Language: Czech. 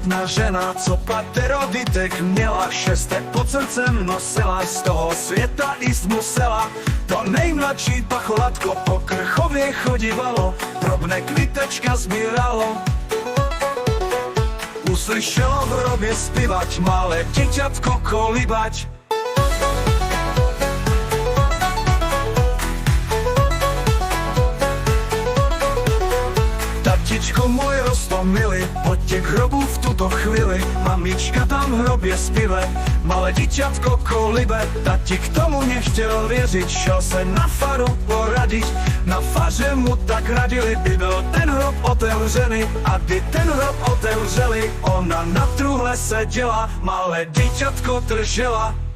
krásná žena, co pateroditek měla, 6 pod srdcem nosila, z toho světa jíst musela. To nejmladší pacholatko po Krchově chodívalo, drobné kvitečka sbíralo. Uslyšelo v hrobě zpívať, malé děťatko kolíbať. Tatičko můj roztomilý, pod těch hrobů v tuto chvíli, mamička tam v hrobě zpíve, malé děťatko kolíbe. Tati k tomu nechtěl věřit, šel se na faru poradit, na faře mu tak radili, by byl ten hrob otevřený. A kdy ten hrob otevřeli, ona na truhle seděla, malé děťatko držela.